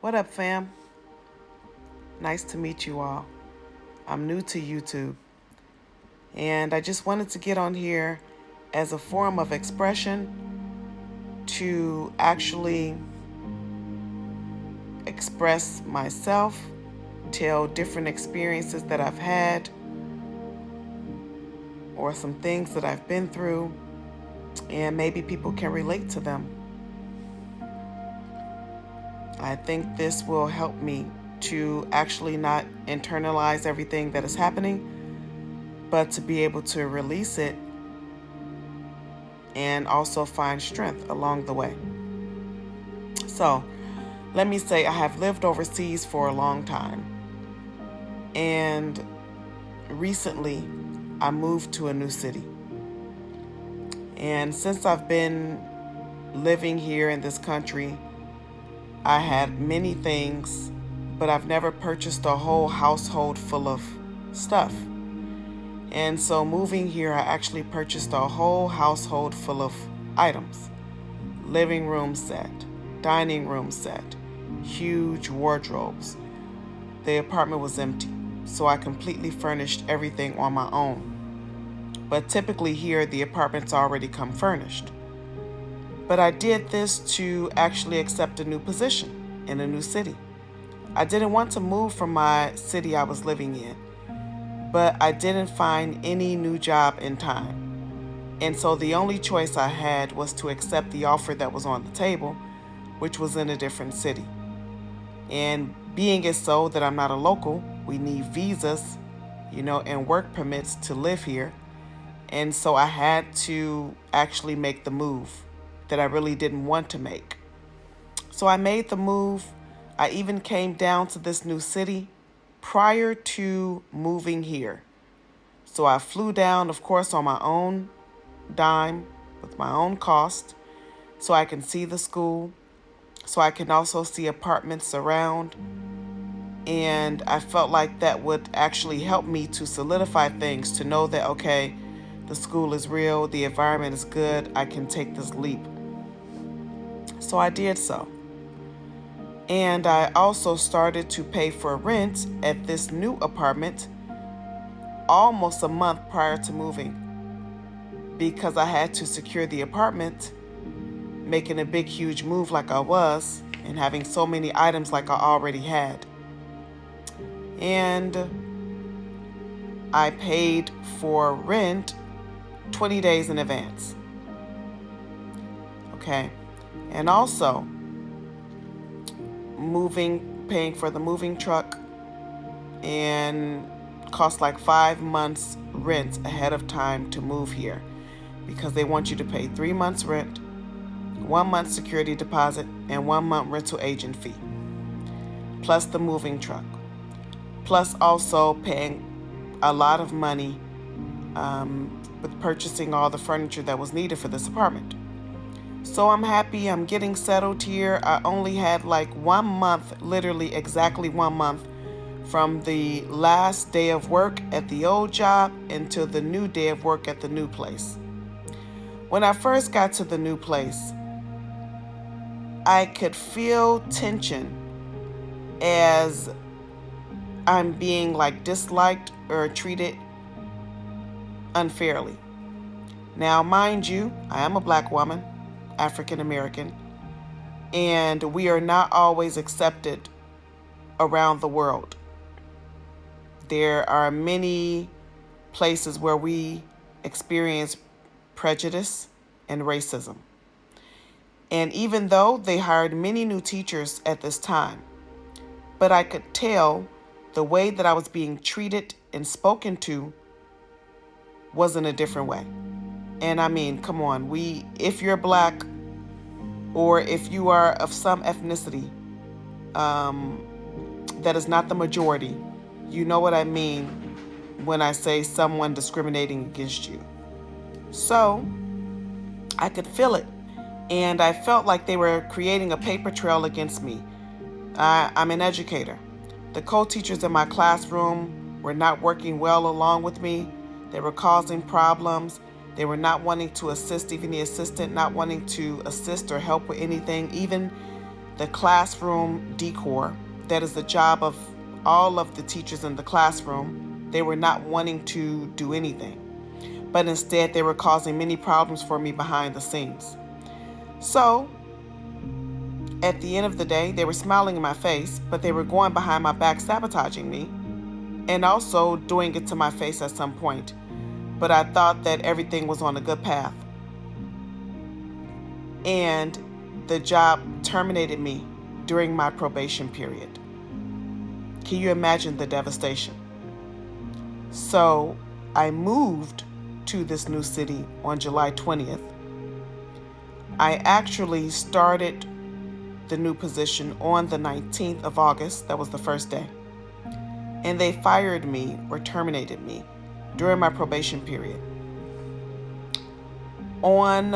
What up, fam? Nice to meet you all. I'm new to YouTube, and I just wanted to get on here as a form of expression to actually express myself, tell different experiences that I've had, or some things that I've been through, and maybe people can relate to them. I think this will help me to actually not internalize everything that is happening, but to be able to release it and also find strength along the way. So, let me say I have lived overseas for a long time. And recently, I moved to a new city. And since I've been living here in this country, I had many things, but I've never purchased a whole household full of stuff. And so moving here, I actually purchased a whole household full of items. Living room set, dining room set, huge wardrobes. The apartment was empty, so I completely furnished everything on my own. But typically here, the apartments already come furnished. But I did this to actually accept a new position in a new city. I didn't want to move from my city I was living in, but I didn't find any new job in time. And so the only choice I had was to accept the offer that was on the table, which was in a different city. And being it so that I'm not a local, we need visas, and work permits to live here. And so I had to actually make the move that I really didn't want to make. So I made the move. I even came down to this new city prior to moving here. So I flew down, of course, on my own dime with my own cost so I can see the school, so I can also see apartments around. And I felt like that would actually help me to solidify things, to know that, okay, the school is real, the environment is good, I can take this leap. So I did so. And I also started to pay for rent at this new apartment almost a month prior to moving, because I had to secure the apartment, making a big, huge move like I was, and having so many items like I already had. And I paid for rent 20 days in advance. Okay. And also, paying for the moving truck, and cost like 5 months rent ahead of time to move here, because they want you to pay 3 months rent, 1 month security deposit, and 1 month rental agent fee, plus the moving truck, plus also paying a lot of money with purchasing all the furniture that was needed for this apartment. So I'm happy, I'm getting settled here. I only had like 1 month, literally exactly 1 month, from the last day of work at the old job until the new day of work at the new place. When I first got to the new place, I could feel tension as I'm being like disliked or treated unfairly. Now, mind you, I am a black woman, African American, and we are not always accepted around the world. There are many places where we experience prejudice and racism. And even though they hired many new teachers at this time, but I could tell the way that I was being treated and spoken to was in a different way. And I mean, come on, if you're black, or if you are of some ethnicity that is not the majority, you know what I mean when I say someone discriminating against you. So I could feel it. And I felt like they were creating a paper trail against me. I'm an educator. The co-teachers in my classroom were not working well along with me. They were causing problems. They were not wanting to assist, even the assistant not wanting to assist or help with anything. Even the classroom decor. That is the job of all of the teachers in the classroom. They were not wanting to do anything, but instead they were causing many problems for me behind the scenes. So at the end of the day, they were smiling in my face, but they were going behind my back sabotaging me and also doing it to my face at some point. But I thought that everything was on a good path. And the job terminated me during my probation period. Can you imagine the devastation? So I moved to this new city on July 20th. I actually started the new position on the 19th of August. That was the first day. And they fired me or terminated me during my probation period. On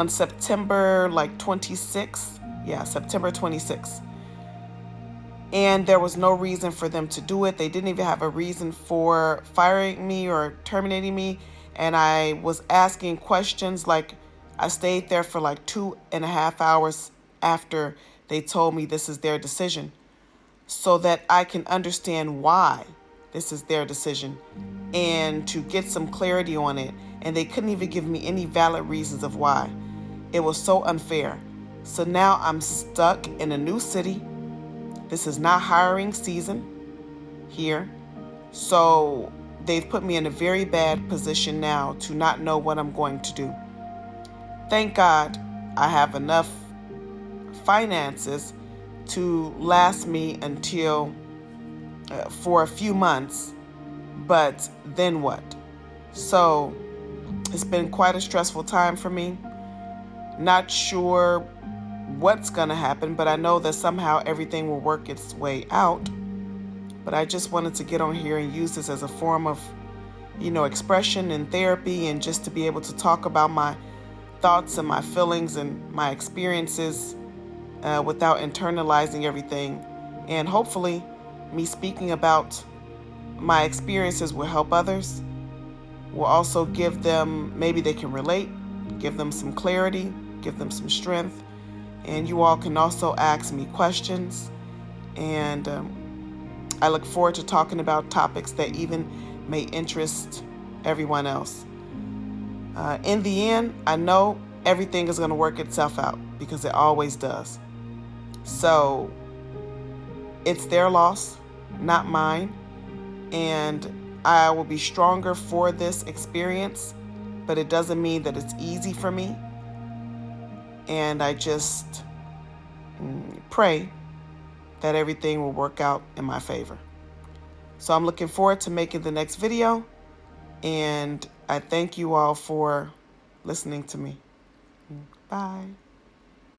September 26th. Yeah, September 26th. And there was no reason for them to do it. They didn't even have a reason for firing me or terminating me. And I was asking questions. Like, I stayed there for like 2.5 hours after they told me this is their decision, so that I can understand why this is their decision and to get some clarity on it. And they couldn't even give me any valid reasons of why. It was so unfair. So now I'm stuck in a new city. This is not hiring season here. So they've put me in a very bad position now to not know what I'm going to do. Thank God I have enough finances to last me until for a few months. But then what? So it's been quite a stressful time for me. Not sure what's going to happen, but I know that somehow everything will work its way out. But I just wanted to get on here and use this as a form of, expression and therapy, and just to be able to talk about my thoughts and my feelings and my experiences without internalizing everything. And hopefully me speaking about my experiences will help others, will also give them, maybe they can relate, give them some clarity, give them some strength. And you all can also ask me questions. And I look forward to talking about topics that even may interest everyone else. In the end, I know everything is going to work itself out, because it always does. So it's their loss, not mine. And I will be stronger for this experience, but it doesn't mean that it's easy for me. And I just pray that everything will work out in my favor. So I'm looking forward to making the next video. And I thank you all for listening to me. Bye.